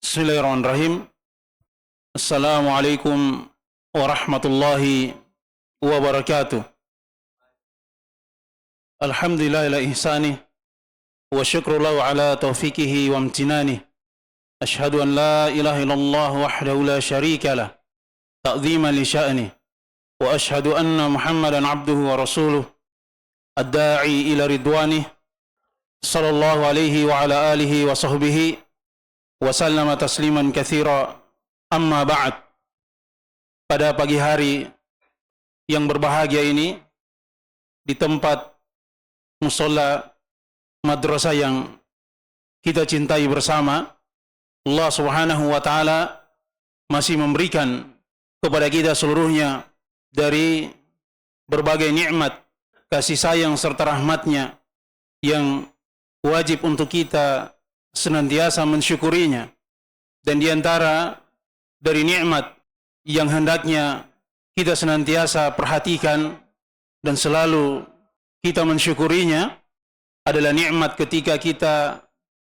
Bismillahirrahmanirrahim. Assalamualaikum warahmatullahi wabarakatuh. Alhamdulillah ila ihsanih wa syukru lahu ala taufiqihi wa amtinanih. Ashhadu an la ilaha illallah wahdahu la syarika lah ta'ziman li sya'nih. Wa ashhadu anna Muhammadan abduhu wa rasuluh ad-da'i ila ridwanih sallallahu alaihi wa ala alihi wa sahbihi wa sallama tasliman katsira. Amma ba'd. Pada pagi hari yang berbahagia ini, di tempat musholla madrasah yang kita cintai bersama, Allah Subhanahu wa taala masih memberikan kepada kita seluruhnya dari berbagai nikmat, kasih sayang serta rahmatnya yang wajib untuk kita senantiasa mensyukurinya. Dan di antara dari nikmat yang hendaknya kita senantiasa perhatikan dan selalu kita mensyukurinya adalah nikmat ketika kita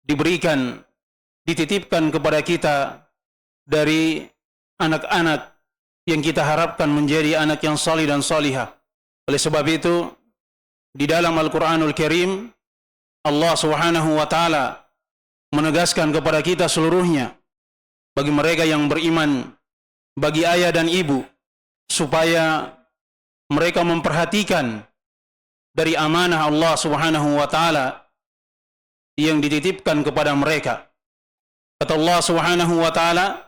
diberikan, dititipkan kepada kita dari anak-anak yang kita harapkan menjadi anak yang salih dan salihah. Oleh sebab itu, di dalam Al-Quranul Karim, Allah Subhanahu wa taala menegaskan kepada kita seluruhnya, bagi mereka yang beriman, bagi ayah dan ibu, supaya mereka memperhatikan dari amanah Allah Subhanahu wa taala yang dititipkan kepada mereka. Kata Allah Subhanahu wa taala,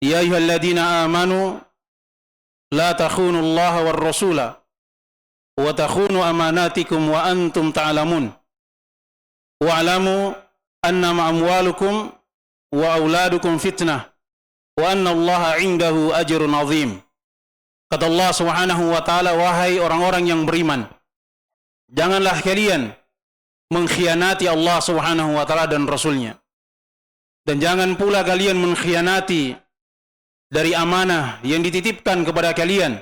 "Ya ayyuhalladzina amanu la takhunu Allah war rasula wa takhunu amanatikum wa antum ta'lamun. Wa'lamu annama amwalukum wa auladukum fitnah wa anna Allaha 'indahu ajrun 'azim." Kata Allah Subhanahu wa taala, wahai orang-orang yang beriman, janganlah kalian mengkhianati Allah Subhanahu wa taala dan Rasulnya, dan jangan pula kalian mengkhianati dari amanah yang dititipkan kepada kalian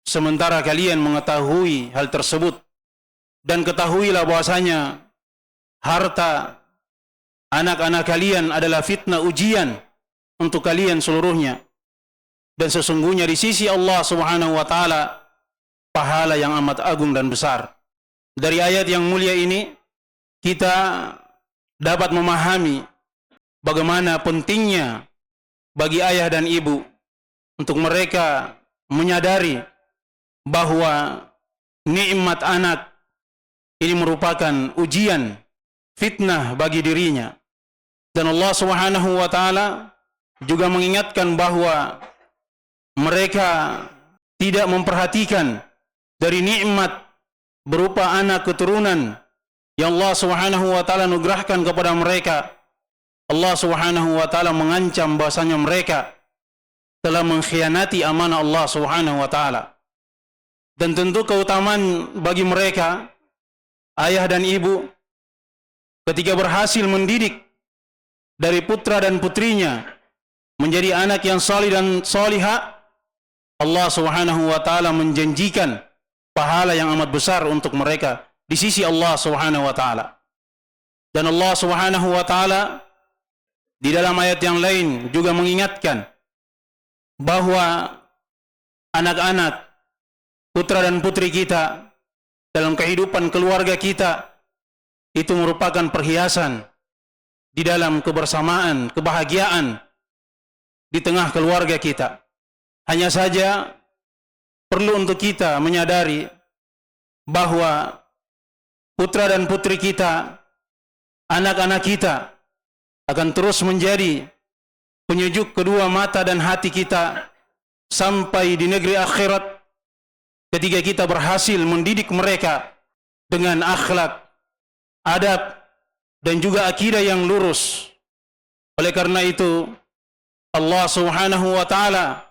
sementara kalian mengetahui hal tersebut. Dan ketahuilah bahwasanya harta anak-anak kalian adalah fitnah, ujian untuk kalian seluruhnya. Dan sesungguhnya di sisi Allah Subhanahu wa taala pahala yang amat agung dan besar. Dari ayat yang mulia ini kita dapat memahami bagaimana pentingnya bagi ayah dan ibu untuk mereka menyadari bahwa nikmat anak ini merupakan ujian, fitnah bagi dirinya. Dan Allah Subhanahu wa taala juga mengingatkan bahwa mereka tidak memperhatikan dari nikmat berupa anak keturunan yang Allah Subhanahu wa taala anugerahkan kepada mereka. Allah Subhanahu wa taala mengancam bahasanya mereka telah mengkhianati amanah Allah Subhanahu wa taala. Dan tentu keutamaan bagi mereka, ayah dan ibu, ketika berhasil mendidik dari putra dan putrinya menjadi anak yang salih dan salihah, Allah Subhanahu wa taala menjanjikan pahala yang amat besar untuk mereka di sisi Allah Subhanahu wa taala. Dan Allah Subhanahu wa taala di dalam ayat yang lain juga mengingatkan bahwa anak-anak, putra dan putri kita dalam kehidupan keluarga kita itu merupakan perhiasan di dalam kebersamaan, kebahagiaan di tengah keluarga kita. Hanya saja perlu untuk kita menyadari bahwa putra dan putri kita, anak-anak kita akan terus menjadi penyejuk kedua mata dan hati kita sampai di negeri akhirat ketika kita berhasil mendidik mereka dengan akhlak, adab, dan juga akidah yang lurus. Oleh karena itu, Allah Subhanahu wa taala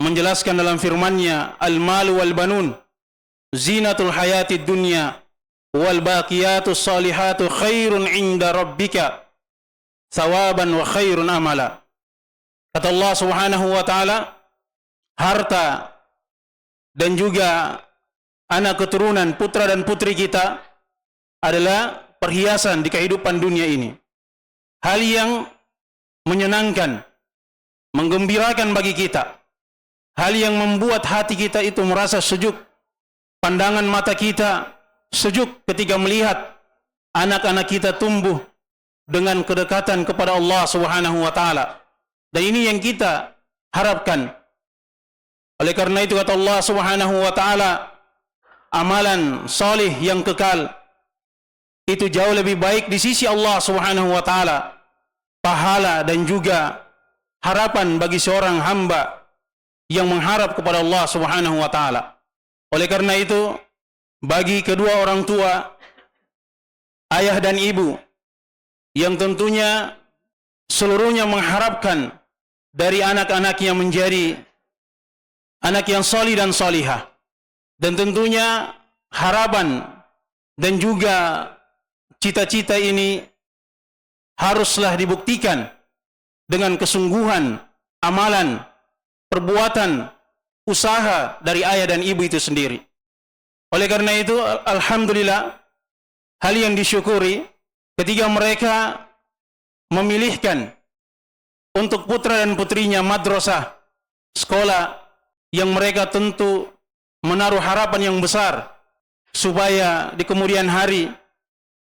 menjelaskan dalam firman-Nya, "Al-malu wal banun zinatul hayatid dunya wal baqiyatus salihatu khairun 'inda rabbika thawaban wa khairun amala." Kata Allah Subhanahu wa taala, harta dan juga anak keturunan, putra dan putri kita adalah perhiasan di kehidupan dunia ini. Hal yang menyenangkan, menggembirakan bagi kita. Hal yang membuat hati kita itu merasa sejuk, pandangan mata kita sejuk ketika melihat anak-anak kita tumbuh dengan kedekatan kepada Allah Subhanahu wa taala. Dan ini yang kita harapkan. Oleh karena itu kata Allah Subhanahu wa taala, amalan salih yang kekal itu jauh lebih baik di sisi Allah Subhanahu wa taala. Pahala dan juga harapan bagi seorang hamba yang mengharap kepada Allah Subhanahu wa taala. Oleh karena itu, bagi kedua orang tua, ayah dan ibu, yang tentunya seluruhnya mengharapkan dari anak-anaknya menjadi anak yang salih dan salihah. Dan tentunya harapan dan juga cita-cita ini haruslah dibuktikan dengan kesungguhan, amalan, perbuatan, usaha dari ayah dan ibu itu sendiri. Oleh karena itu, alhamdulillah, hal yang disyukuri ketika mereka memilihkan untuk putra dan putrinya madrasah, sekolah yang mereka tentu menaruh harapan yang besar supaya di kemudian hari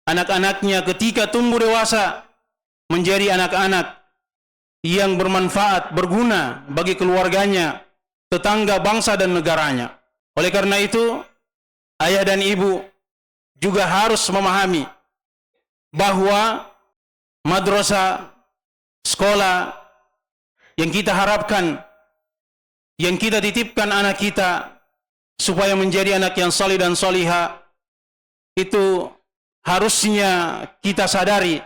anak-anaknya ketika tumbuh dewasa menjadi anak-anak yang bermanfaat, berguna bagi keluarganya, tetangga, bangsa dan negaranya. Oleh karena itu, ayah dan ibu juga harus memahami bahwa madrasah, sekolah yang kita harapkan, yang kita titipkan anak kita supaya menjadi anak yang salih dan salihah, itu harusnya kita sadari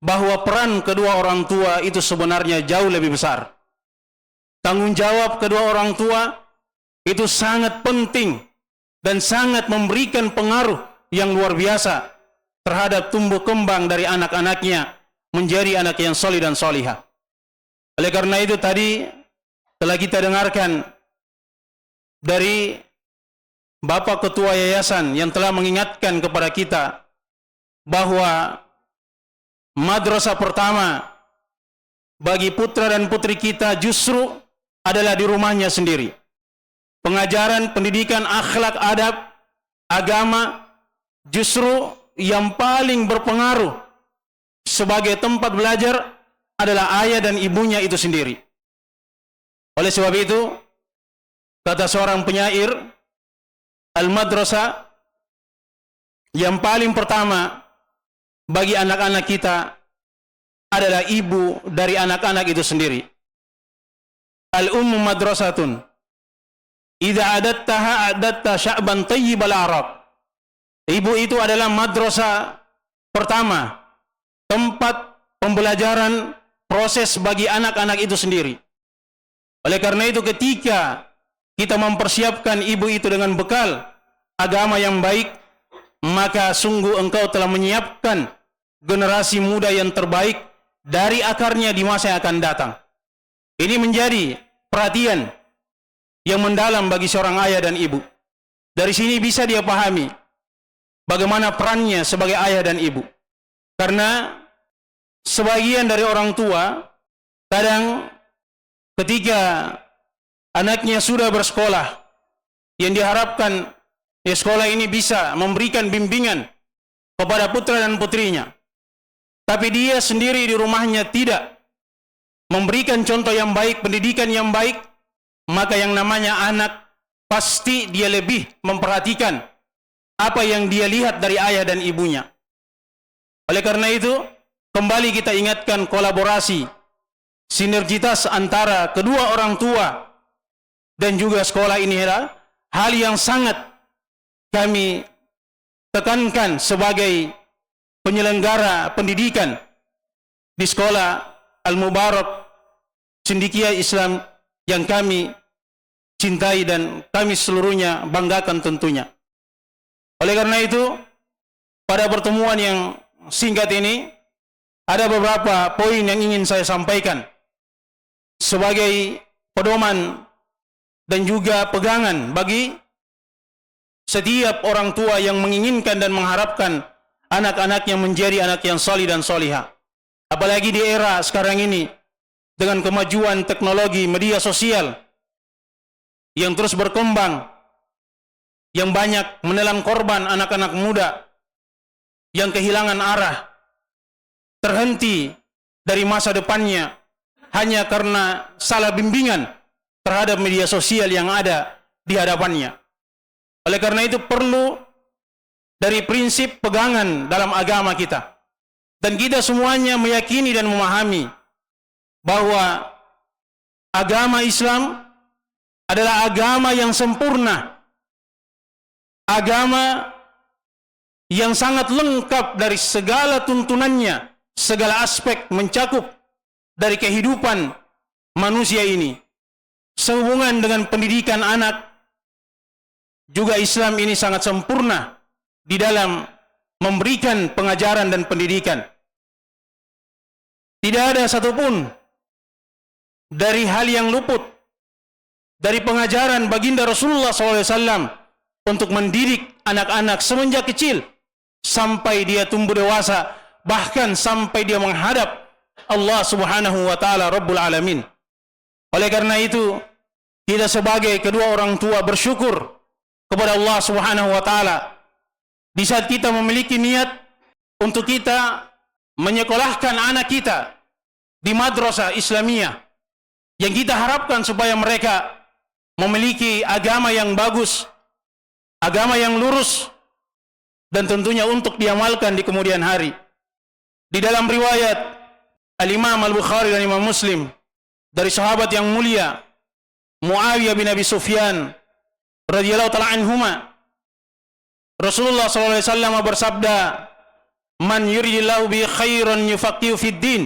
bahwa peran kedua orang tua itu sebenarnya jauh lebih besar. Tanggung jawab kedua orang tua itu sangat penting dan sangat memberikan pengaruh yang luar biasa terhadap tumbuh kembang dari anak-anaknya menjadi anak yang salih dan salihah. Oleh karena itu tadi telah kita dengarkan dari Bapak Ketua Yayasan yang telah mengingatkan kepada kita bahwa madrasah pertama bagi putra dan putri kita justru adalah di rumahnya sendiri. Pengajaran, pendidikan, akhlak, adab, agama justru yang paling berpengaruh sebagai tempat belajar adalah ayah dan ibunya itu sendiri. Oleh sebab itu, kata seorang penyair, al-madrasah yang paling pertama bagi anak-anak kita adalah ibu dari anak-anak itu sendiri. Al-ummu madrasatun idza adattaha adatta sya'ban tayyibal arab. Ibu itu adalah madrasah pertama, tempat pembelajaran, proses bagi anak-anak itu sendiri. Oleh karena itu ketika kita mempersiapkan ibu itu dengan bekal agama yang baik, maka sungguh engkau telah menyiapkan generasi muda yang terbaik dari akarnya di masa yang akan datang. Ini menjadi perhatian yang mendalam bagi seorang ayah dan ibu. Dari sini bisa dia pahami bagaimana perannya sebagai ayah dan ibu. Karena sebagian dari orang tua kadang ketika anaknya sudah bersekolah, yang diharapkan di sekolah ini bisa memberikan bimbingan kepada putra dan putrinya, tapi dia sendiri di rumahnya tidak memberikan contoh yang baik, pendidikan yang baik, maka yang namanya anak pasti dia lebih memperhatikan apa yang dia lihat dari ayah dan ibunya. Oleh karena itu, kembali kita ingatkan kolaborasi, sinergitas antara kedua orang tua dan juga sekolah ini adalah hal yang sangat kami tekankan sebagai penyelenggara pendidikan di sekolah Al-Mubarak Cendekia Islam yang kami cintai dan kami seluruhnya banggakan tentunya. Oleh karena itu, pada pertemuan yang singkat ini ada beberapa poin yang ingin saya sampaikan sebagai pedoman dan juga pegangan bagi setiap orang tua yang menginginkan dan mengharapkan anak-anaknya menjadi anak yang salih dan salihah. Apalagi di era sekarang ini dengan kemajuan teknologi media sosial yang terus berkembang, yang banyak menelan korban anak-anak muda yang kehilangan arah, terhenti dari masa depannya hanya karena salah bimbingan terhadap media sosial yang ada di hadapannya. Oleh karena itu perlu dari prinsip pegangan dalam agama kita. Dan kita semuanya meyakini dan memahami bahwa agama Islam adalah agama yang sempurna. Agama yang sangat lengkap dari segala tuntunannya, segala aspek mencakup dari kehidupan manusia ini. Sehubungan dengan pendidikan anak, juga Islam ini sangat sempurna di dalam memberikan pengajaran dan pendidikan. Tidak ada satupun dari hal yang luput dari pengajaran baginda Rasulullah SAW untuk mendidik anak-anak semenjak kecil sampai dia tumbuh dewasa, bahkan sampai dia menghadap Allah Subhanahu wa taala Rabbul Alamin. Oleh karena itu, kita sebagai kedua orang tua bersyukur kepada Allah Subhanahu wa taala di saat kita memiliki niat untuk kita menyekolahkan anak kita di madrasah Islamiyah, yang kita harapkan supaya mereka memiliki agama yang bagus, agama yang lurus, dan tentunya untuk diamalkan di kemudian hari. Di dalam riwayat Al-Imam Al-Bukhari dan Imam Muslim dari sahabat yang mulia Muawiyah bin Abi Sufyan radhiyallahu ta'ala anhuma, Rasulullah SAW bersabda, "Man yuridillahu bi khairan yufaqihu fid din."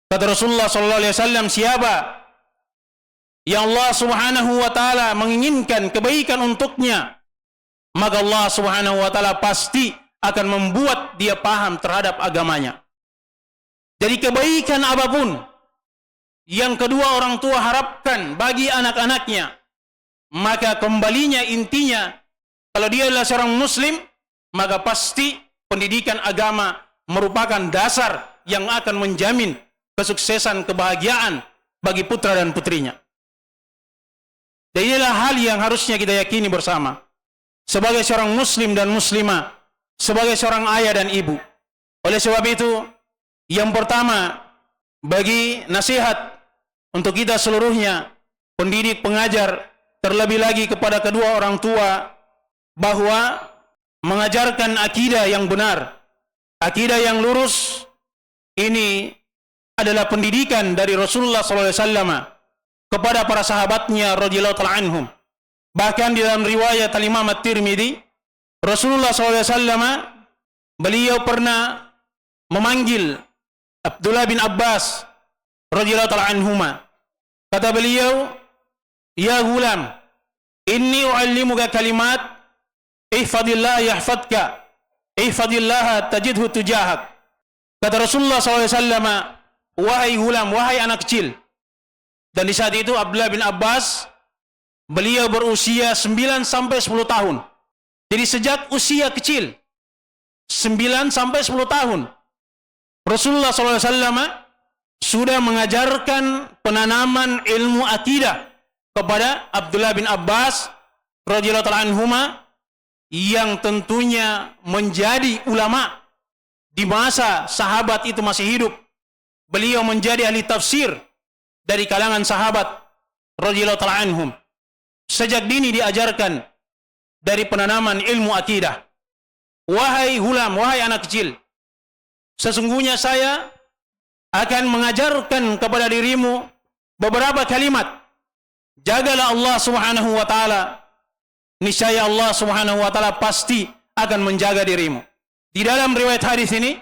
Kata Rasulullah SAW, siapa yang Allah Subhanahu wa taala menginginkan kebaikan untuknya, maka Allah Subhanahu wa taala pasti akan membuat dia paham terhadap agamanya. Jadi kebaikan apapun yang kedua orang tua harapkan bagi anak-anaknya, maka kembalinya intinya, kalau dia adalah seorang muslim, maka pasti pendidikan agama merupakan dasar yang akan menjamin kesuksesan, kebahagiaan bagi putra dan putrinya. Dan inilah hal yang harusnya kita yakini bersama sebagai seorang muslim dan muslimah, sebagai seorang ayah dan ibu. Oleh sebab itu, yang pertama bagi nasihat untuk kita seluruhnya, pendidik, pengajar, terlebih lagi kepada kedua orang tua, bahwa mengajarkan akidah yang benar, akidah yang lurus, ini adalah pendidikan dari Rasulullah SAW kepada para sahabatnya radhiyallahu ta'ala anhum. Bahkan di dalam riwayat Al-Imam At-Tirmidzi, Rasulullah SAW beliau pernah memanggil Abdullah bin Abbas radhiyallahu ta'ala anhuma. Kata beliau, "Ya gulam, inni u'allimuka kalimat, ihfadillah yahfadka, ihfadillah tajidhu tujahak." Kata Rasulullah SAW, "Wahai gulam, wahai anak kecil." Dan di saat itu Abdullah bin Abbas beliau berusia 9 sampai 10 tahun. Jadi sejak usia kecil 9 sampai 10 tahun Rasulullah SAW sudah mengajarkan penanaman ilmu akidah kepada Abdullah bin Abbas radhiyallahu ta'ala anhuma, yang tentunya menjadi ulama di masa sahabat itu masih hidup. Beliau menjadi ahli tafsir dari kalangan sahabat radhiyallahu ta'ala anhum. Sejak dini diajarkan dari penanaman ilmu akidah. "Wahai hulam, wahai anak kecil, sesungguhnya saya akan mengajarkan kepada dirimu beberapa kalimat. Jagalah Allah Subhanahu wa taala. Niscaya Allah Subhanahu wa taala pasti akan menjaga dirimu." Di dalam riwayat hadis ini,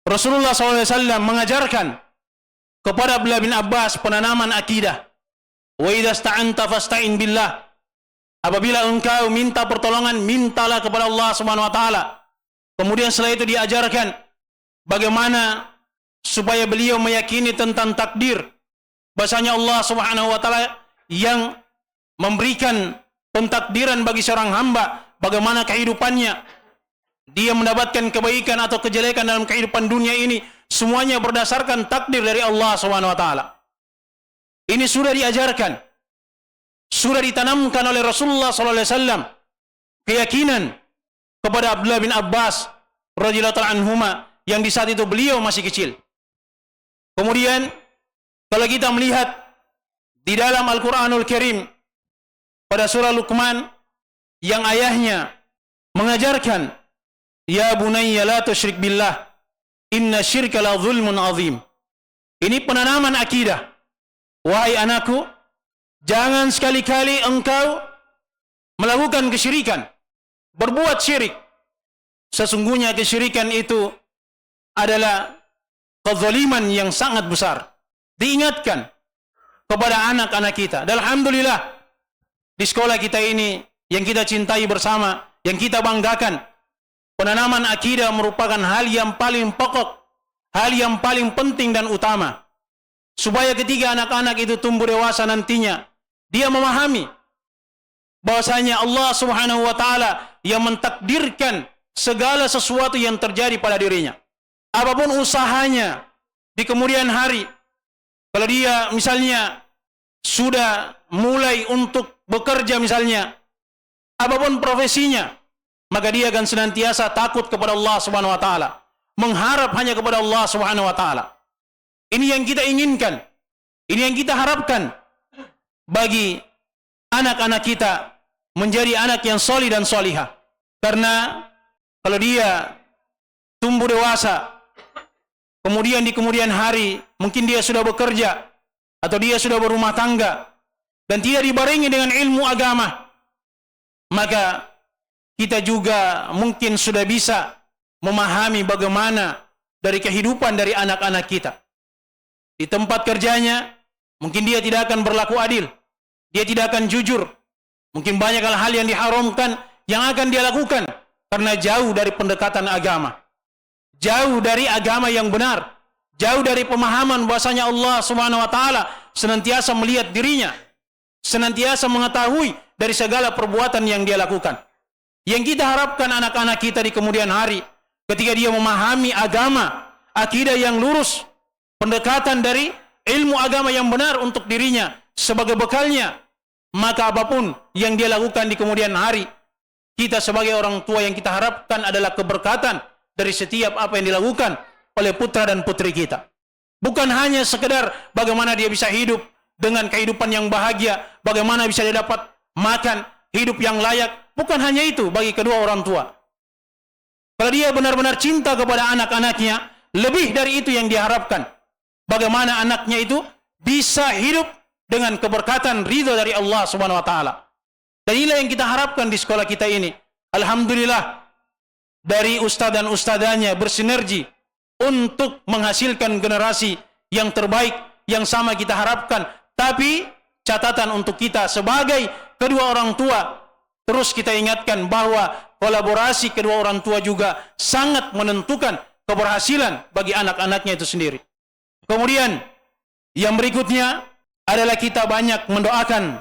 Rasulullah SAW mengajarkan kepada Abdullah bin Abbas penanaman akidah. "Wa idza sta'anta fasta'in billah." Apabila engkau minta pertolongan, mintalah kepada Allah Subhanahu wa taala. Kemudian setelah itu diajarkan bagaimana supaya beliau meyakini tentang takdir, bahasanya Allah Subhanahu wa taala yang memberikan pentakdiran bagi seorang hamba, bagaimana kehidupannya, dia mendapatkan kebaikan atau kejelekan dalam kehidupan dunia ini semuanya berdasarkan takdir dari Allah SWT. Ini sudah diajarkan, sudah ditanamkan oleh Rasulullah SAW, keyakinan kepada Abdullah bin Abbas radhiyallahu ta'ala anhuma, yang di saat itu beliau masih kecil. Kemudian kalau kita melihat di dalam Al-Quranul Karim pada surah Luqman, yang ayahnya mengajarkan, ya bunayya la tusyrik billah inna syirka la zulmun azim. Ini penanaman akidah. Wahai anakku, jangan sekali-kali engkau melakukan kesyirikan, berbuat syirik. Sesungguhnya kesyirikan itu adalah kezaliman yang sangat besar. Diingatkan kepada anak-anak kita. Dan alhamdulillah, di sekolah kita ini yang kita cintai bersama, yang kita banggakan, penanaman akidah merupakan hal yang paling pokok, hal yang paling penting dan utama. Supaya ketika anak-anak itu tumbuh dewasa nantinya, dia memahami bahwasanya Allah Subhanahu wa taala yang mentakdirkan segala sesuatu yang terjadi pada dirinya. Apapun usahanya di kemudian hari, kalau dia misalnya sudah mulai untuk bekerja misalnya, apapun profesinya, maka dia akan senantiasa takut kepada Allah Subhanahu wa taala, mengharap hanya kepada Allah Subhanahu wa taala. Ini yang kita inginkan, ini yang kita harapkan bagi anak-anak kita, menjadi anak yang solih dan solihah. Karena kalau dia tumbuh dewasa, kemudian di kemudian hari mungkin dia sudah bekerja atau dia sudah berumah tangga dan tidak dibarengi dengan ilmu agama, maka kita juga mungkin sudah bisa memahami bagaimana dari kehidupan dari anak-anak kita. Di tempat kerjanya, mungkin dia tidak akan berlaku adil, dia tidak akan jujur. Mungkin banyak hal-hal yang diharamkan yang akan dia lakukan karena jauh dari pendekatan agama, jauh dari agama yang benar, jauh dari pemahaman bahwasanya Allah Subhanahu wa taala senantiasa melihat dirinya, senantiasa mengetahui dari segala perbuatan yang dia lakukan. Yang kita harapkan anak-anak kita di kemudian hari, ketika dia memahami agama, akidah yang lurus, pendekatan dari ilmu agama yang benar untuk dirinya sebagai bekalnya, maka apapun yang dia lakukan di kemudian hari, kita sebagai orang tua yang kita harapkan adalah keberkatan dari setiap apa yang dilakukan oleh putra dan putri kita. Bukan hanya sekedar bagaimana dia bisa hidup dengan kehidupan yang bahagia, bagaimana bisa dia dapat makan, hidup yang layak. Bukan hanya itu bagi kedua orang tua. Kalau dia benar-benar cinta kepada anak-anaknya, lebih dari itu yang diharapkan. Bagaimana anaknya itu bisa hidup dengan keberkatan ridho dari Allah Subhanahu wa taala. Dan inilah yang kita harapkan di sekolah kita ini. Alhamdulillah, dari ustadz dan ustadzanya bersinergi untuk menghasilkan generasi yang terbaik yang sama kita harapkan. Tapi catatan untuk kita sebagai kedua orang tua, terus kita ingatkan bahwa kolaborasi kedua orang tua juga sangat menentukan keberhasilan bagi anak-anaknya itu sendiri. Kemudian yang berikutnya adalah kita banyak mendoakan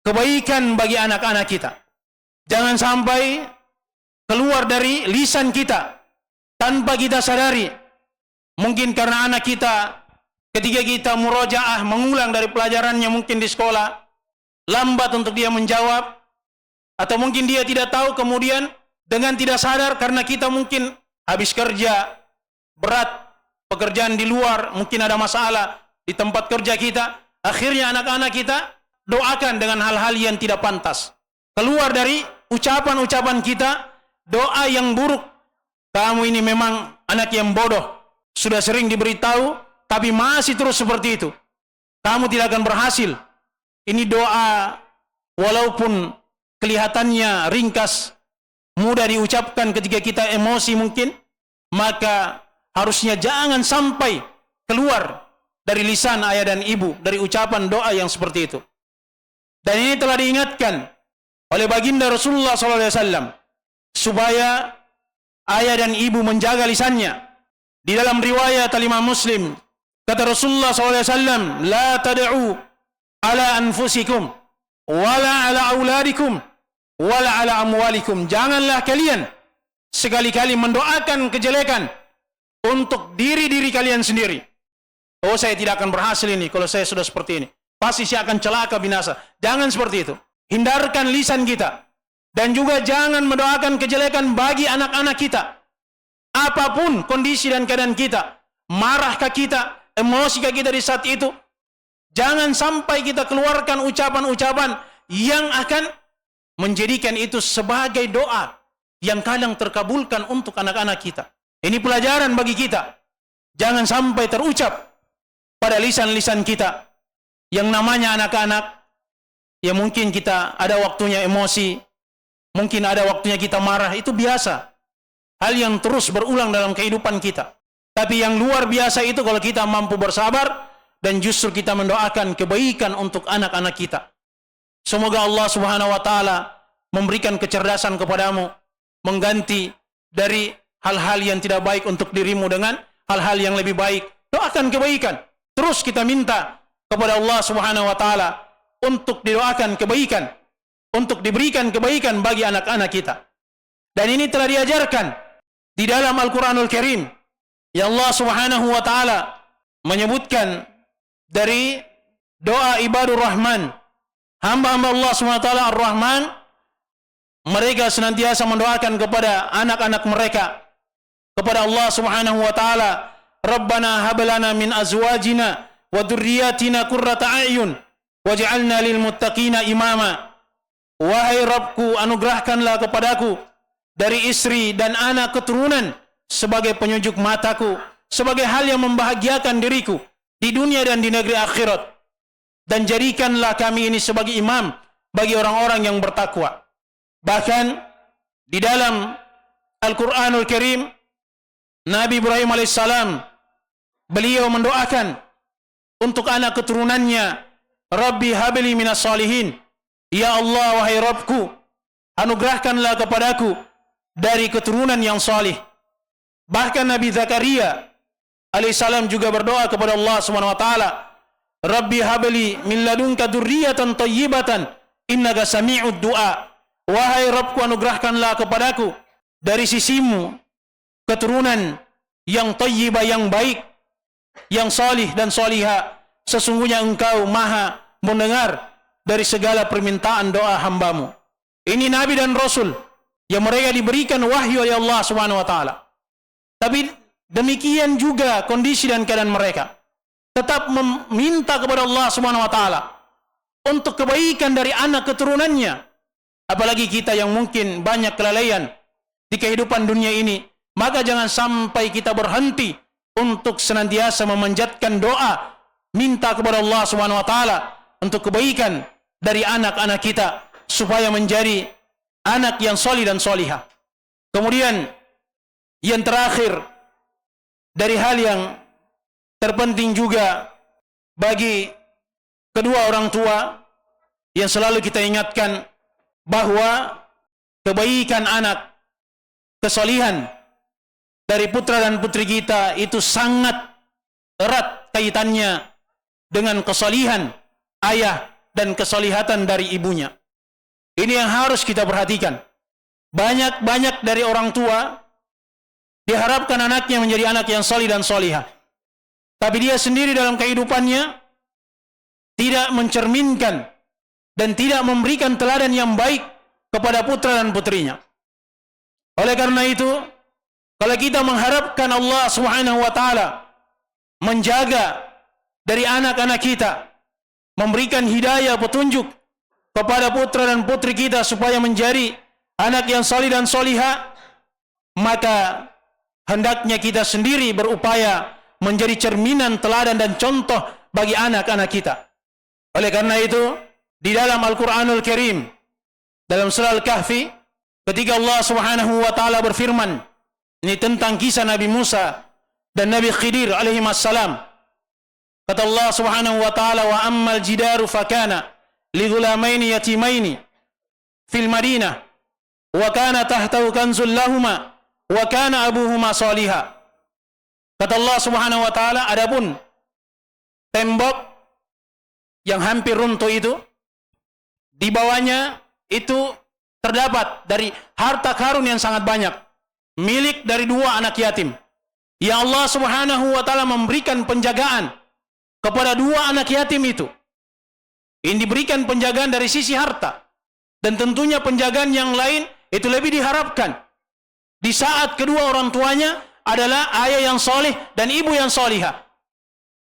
kebaikan bagi anak-anak kita. Jangan sampai keluar dari lisan kita tanpa kita sadari. Mungkin karena anak kita ketika kita murojaah mengulang dari pelajarannya mungkin di sekolah, lambat untuk dia menjawab, atau mungkin dia tidak tahu, kemudian dengan tidak sadar karena kita mungkin habis kerja berat, pekerjaan di luar, mungkin ada masalah di tempat kerja kita, akhirnya anak-anak kita doakan dengan hal-hal yang tidak pantas. Keluar dari ucapan-ucapan kita doa yang buruk. Kamu ini memang anak yang bodoh, sudah sering diberitahu tapi masih terus seperti itu, kamu tidak akan berhasil. Ini doa walaupun kelihatannya ringkas, mudah diucapkan ketika kita emosi mungkin, maka harusnya jangan sampai keluar dari lisan ayah dan ibu, dari ucapan doa yang seperti itu. Dan ini telah diingatkan oleh baginda Rasulullah SAW, supaya ayah dan ibu menjaga lisannya. Di dalam riwayat Imam Muslim, kata Rasulullah SAW, la tad'u ala anfusikum, wala ala auladikum, wala ala amwalikum. Janganlah kalian sekali-kali mendoakan kejelekan untuk diri-diri kalian sendiri. Oh, saya tidak akan berhasil ini kalau saya sudah seperti ini. Pasti saya akan celaka binasa. Jangan seperti itu. Hindarkan lisan kita. Dan juga jangan mendoakan kejelekan bagi anak-anak kita. Apapun kondisi dan keadaan kita. Marahkah kita? Emosikah kita di saat itu? Jangan sampai kita keluarkan ucapan-ucapan yang akan menjadikan itu sebagai doa yang kadang terkabulkan untuk anak-anak kita. Ini pelajaran bagi kita. Jangan sampai terucap pada lisan-lisan kita yang namanya anak-anak. Ya mungkin kita ada waktunya emosi, mungkin ada waktunya kita marah, itu biasa. Hal yang terus berulang dalam kehidupan kita. Tapi yang luar biasa itu kalau kita mampu bersabar dan justru kita mendoakan kebaikan untuk anak-anak kita. Semoga Allah Subhanahu wa taala memberikan kecerdasan kepadamu, mengganti dari hal-hal yang tidak baik untuk dirimu dengan hal-hal yang lebih baik. Doakan kebaikan. Terus kita minta kepada Allah Subhanahu wa taala untuk didoakan kebaikan, untuk diberikan kebaikan bagi anak-anak kita. Dan ini telah diajarkan di dalam Al-Qur'anul Karim. Ya Allah Subhanahu wa taala menyebutkan dari doa ibadur Rahman. Hamba-hamba Allah Subhanahu wa taala Ar-Rahman, mereka senantiasa mendoakan kepada anak-anak mereka, kepada Allah Subhanahu wa taala, Rabbana hab lana min azwajina wa dzurriyyatina qurrata a'yun waj'alna lil muttaqina imama. Wahai Rabbku, anugerahkanlah kepadaku dari istri dan anak keturunan sebagai penyujuk mataku, sebagai hal yang membahagiakan diriku di dunia dan di negeri akhirat. Dan jadikanlah kami ini sebagai imam bagi orang-orang yang bertakwa. Bahkan di dalam Al-Qur'anul Karim, Nabi Ibrahim alaihissalam, beliau mendoakan untuk anak keturunannya, Rabbi habli minas salihin. Ya Allah, wahai Rabbku, anugerahkanlah kepadaku dari keturunan yang salih. Bahkan Nabi Zakaria alaihissalam juga berdoa kepada Allah Subhanahu wa taala, Rabbi habli min ladunka dzurriyyatan thayyibatan innaka sami'ud du'a. Wahai Rabbku, anugerahkanlah kepadaku dari sisimu keturunan yang thayyibah, yang baik, yang salih dan salihah. Sesungguhnya engkau maha mendengar dari segala permintaan doa hambamu. Ini Nabi dan Rasul yang mereka diberikan wahyu oleh Allah Subhanahu wa taala. Tapi demikian juga kondisi dan keadaan mereka. Tetap meminta kepada Allah Subhanahu wa taala untuk kebaikan dari anak keturunannya. Apalagi kita yang mungkin banyak kelalaian di kehidupan dunia ini, maka jangan sampai kita berhenti untuk senantiasa memanjatkan doa, minta kepada Allah Subhanahu wa taala untuk kebaikan dari anak-anak kita supaya menjadi anak yang salih dan salihah. Kemudian yang terakhir dari hal yang terpenting juga bagi kedua orang tua yang selalu kita ingatkan bahwa kebaikan anak, kesalihan dari putra dan putri kita itu sangat erat kaitannya dengan kesalihan ayah dan kesalihatan dari ibunya. Ini yang harus kita perhatikan. Banyak-banyak dari orang tua diharapkan anaknya menjadi anak yang salih dan salihah. Tapi dia sendiri dalam kehidupannya tidak mencerminkan dan tidak memberikan teladan yang baik kepada putra dan putrinya. Oleh karena itu, kalau kita mengharapkan Allah Subhanahu wa taala menjaga dari anak-anak kita, memberikan hidayah, petunjuk kepada putra dan putri kita supaya menjadi anak yang salih dan salihah, maka hendaknya kita sendiri berupaya menjadi cerminan, teladan dan contoh bagi anak-anak kita. Oleh karena itu, di dalam Al-Qur'anul Karim, dalam surah Al-Kahfi, ketika Allah Subhanahu wa taala berfirman, ini tentang kisah Nabi Musa dan Nabi Khidir alaihi wassalam. Kata Allah Subhanahu wa taala, wa ammal jidaru fakana li ghulamaini yatimaini fil Madinah wa kana tahtahu kanzul lahumā wa kana abuhuma salihah. Kata Allah Subhanahu wa taala, adapun tembok yang hampir runtuh itu, di bawahnya itu terdapat dari harta karun yang sangat banyak, milik dari dua anak yatim. Ya Allah Subhanahu wa taala memberikan penjagaan kepada dua anak yatim itu. Ini diberikan penjagaan dari sisi harta. Dan tentunya penjagaan yang lain itu lebih diharapkan di saat kedua orang tuanya adalah ayah yang soleh dan ibu yang solihah.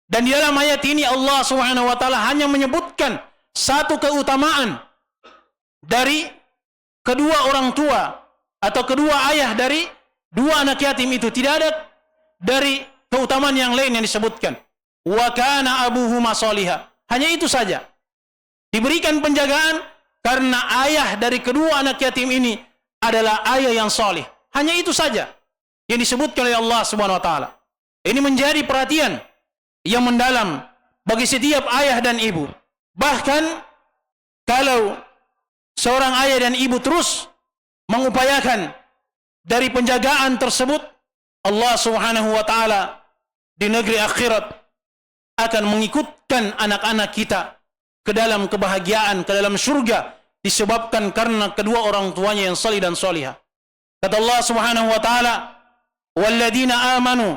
Dan di dalam ayat ini Allah Subhanahu wa taala hanya menyebutkan satu keutamaan dari kedua orang tua atau kedua ayah dari dua anak yatim itu. Tidak ada dari keutamaan yang lain yang disebutkan. Wa kana abuhuma solihah. Hanya itu saja. Diberikan penjagaan karena ayah dari kedua anak yatim ini adalah ayah yang soleh. Hanya itu saja yang disebutkan oleh Allah Subhanahu wa taala. Ini menjadi perhatian yang mendalam bagi setiap ayah dan ibu. Bahkan kalau seorang ayah dan ibu terus mengupayakan dari penjagaan tersebut, Allah Subhanahu wa taala di negeri akhirat akan mengikutkan anak-anak kita ke dalam kebahagiaan, ke dalam surga, disebabkan karena kedua orang tuanya yang salih dan salihah. Kata Allah Subhanahu wa taala, "Walladzina amanu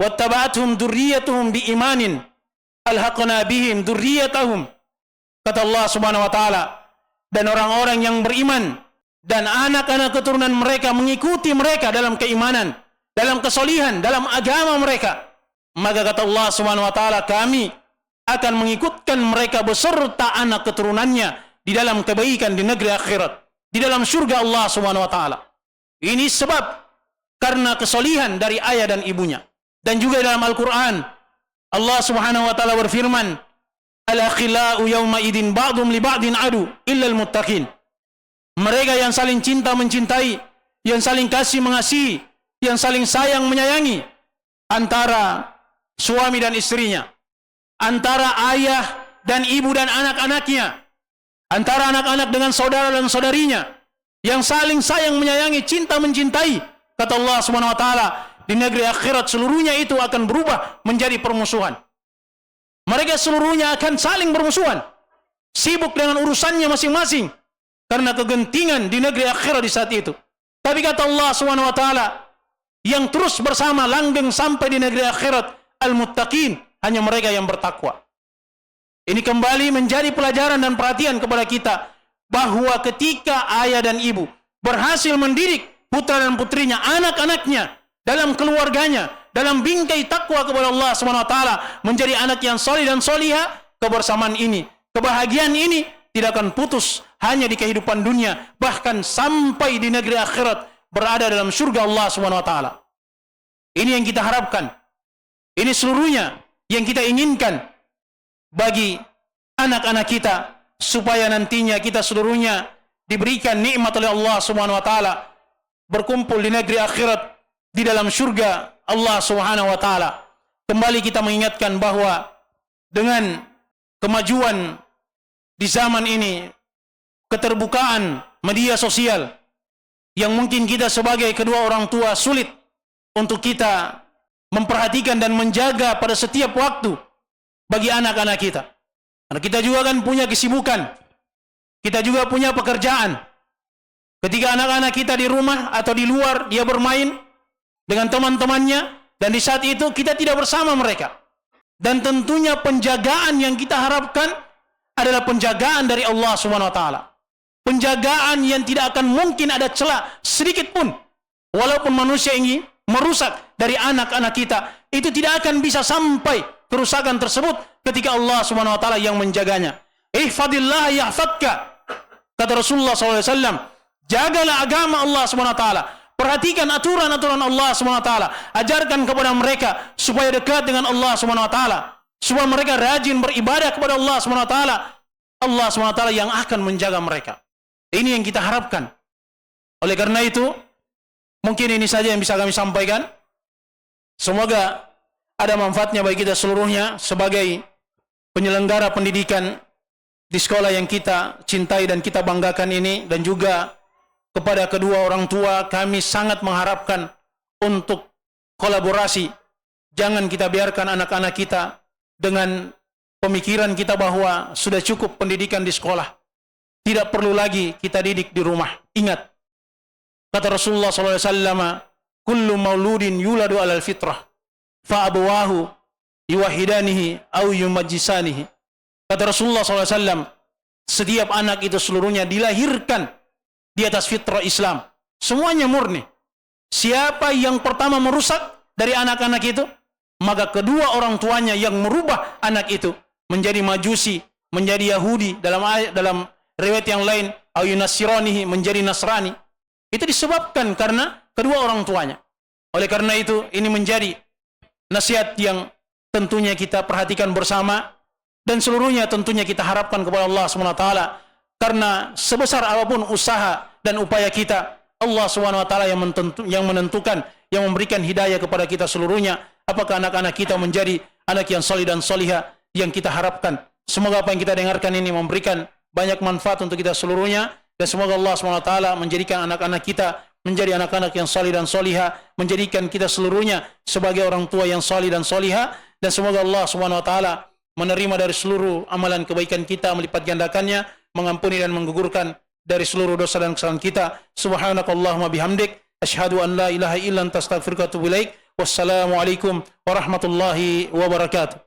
wattaba'atuhum dzurriyyatuhum biimanin alhaqna bihim dzurriyyatahum." Kata Allah Subhanahu wa taala, dan orang-orang yang beriman dan anak-anak keturunan mereka mengikuti mereka dalam keimanan, dalam kesolihan, dalam agama mereka, maka kata Allah Subhanahu wa taala, kami akan mengikutkan mereka beserta anak keturunannya di dalam kebaikan di negeri akhirat, di dalam surga Allah Subhanahu wa taala. Ini sebab karena kesolihan dari ayah dan ibunya. Dan juga dalam Al-Qur'an Allah Subhanahu wa taala berfirman, "Al-akhillau yawma idin ba'dhum li ba'din adu illa al-muttaqin." Mereka yang saling cinta mencintai, yang saling kasih mengasihi, yang saling sayang menyayangi antara suami dan istrinya, antara ayah dan ibu dan anak-anaknya, antara anak-anak dengan saudara dan saudarinya, yang saling sayang menyayangi, cinta mencintai, kata Allah Subhanahu wa taala, di negeri akhirat seluruhnya itu akan berubah menjadi permusuhan. Mereka seluruhnya akan saling bermusuhan, sibuk dengan urusannya masing-masing karena kegentingan di negeri akhirat di saat itu. Tapi kata Allah Subhanahu wa taala, yang terus bersama langgeng sampai di negeri akhirat, al-muttaqin, hanya mereka yang bertakwa. Ini kembali menjadi pelajaran dan perhatian kepada kita bahwa ketika ayah dan ibu berhasil mendidik putra dan putrinya, anak-anaknya, dalam keluarganya, dalam bingkai takwa kepada Allah Subhanahu wa taala, menjadi anak yang saleh dan salihah, kebersamaan ini, kebahagiaan ini tidak akan putus hanya di kehidupan dunia, bahkan sampai di negeri akhirat berada dalam surga Allah Subhanahu wa taala. Ini yang kita harapkan. Ini seluruhnya yang kita inginkan bagi anak-anak kita, supaya nantinya kita seluruhnya diberikan nikmat oleh Allah Subhanahu wa taala, berkumpul di negeri akhirat di dalam surga Allah Subhanahu wa taala. Kembali kita mengingatkan bahwa dengan kemajuan di zaman ini, keterbukaan media sosial yang mungkin kita sebagai kedua orang tua sulit untuk kita memperhatikan dan menjaga pada setiap waktu bagi anak-anak kita. Karena kita juga kan punya kesibukan, kita juga punya pekerjaan. Ketika anak-anak kita di rumah atau di luar, dia bermain dengan teman-temannya, dan di saat itu kita tidak bersama mereka. Dan tentunya penjagaan yang kita harapkan adalah penjagaan dari Allah Subhanahu wa taala. Penjagaan yang tidak akan mungkin ada celah sedikit pun. Walaupun manusia ingin merusak dari anak-anak kita, itu tidak akan bisa sampai kerusakan tersebut ketika Allah Subhanahu wa taala yang menjaganya. Ihfadillah yahfadka. Kata Rasulullah SAW, jagalah agama Allah Subhanahu wa taala. Perhatikan aturan-aturan Allah Subhanahu wa taala. Ajarkan kepada mereka supaya dekat dengan Allah Subhanahu wa taala, supaya mereka rajin beribadah kepada Allah Subhanahu wa taala. Allah Subhanahu wa taala yang akan menjaga mereka. Ini yang kita harapkan. Oleh karena itu, mungkin ini saja yang bisa kami sampaikan. Semoga ada manfaatnya bagi kita seluruhnya sebagai penyelenggara pendidikan di sekolah yang kita cintai dan kita banggakan ini. Dan juga kepada kedua orang tua, kami sangat mengharapkan untuk kolaborasi. Jangan kita biarkan anak-anak kita dengan pemikiran kita bahwa sudah cukup pendidikan di sekolah, tidak perlu lagi kita didik di rumah. Ingat, kata Rasulullah SAW, kullu mauludin yuladu alal fitrah fa abawahu yuwahidanihi au yumajjisanihi. Kata Rasulullah SAW, setiap anak itu seluruhnya dilahirkan di atas fitrah Islam. Semuanya murni. Siapa yang pertama merusak dari anak-anak itu, maka kedua orang tuanya yang merubah anak itu menjadi majusi, menjadi Yahudi, dalam riwayat yang lain au yunasiranihi, menjadi Nasrani. Itu disebabkan karena kedua orang tuanya. Oleh karena itu, ini menjadi nasihat yang tentunya kita perhatikan bersama, dan seluruhnya tentunya kita harapkan kepada Allah SWT, karena sebesar apapun usaha dan upaya kita, Allah SWT yang menentukan, yang memberikan hidayah kepada kita seluruhnya, apakah anak-anak kita menjadi anak yang salih dan salihah yang kita harapkan. Semoga apa yang kita dengarkan ini memberikan banyak manfaat untuk kita seluruhnya, dan semoga Allah SWT menjadikan anak-anak kita menjadi anak-anak yang salih dan salihah, menjadikan kita seluruhnya sebagai orang tua yang salih dan salihah, dan semoga Allah SWT menerima dari seluruh amalan kebaikan kita, melipat gandakannya, mengampuni dan menggugurkan dari seluruh dosa dan kesalahan kita. Subhanakallahumma bihamdik, asyhadu an la ilaha illa anta astaghfiruka wa atubu ilaik. Wassalamualaikum warahmatullahi wabarakatuh.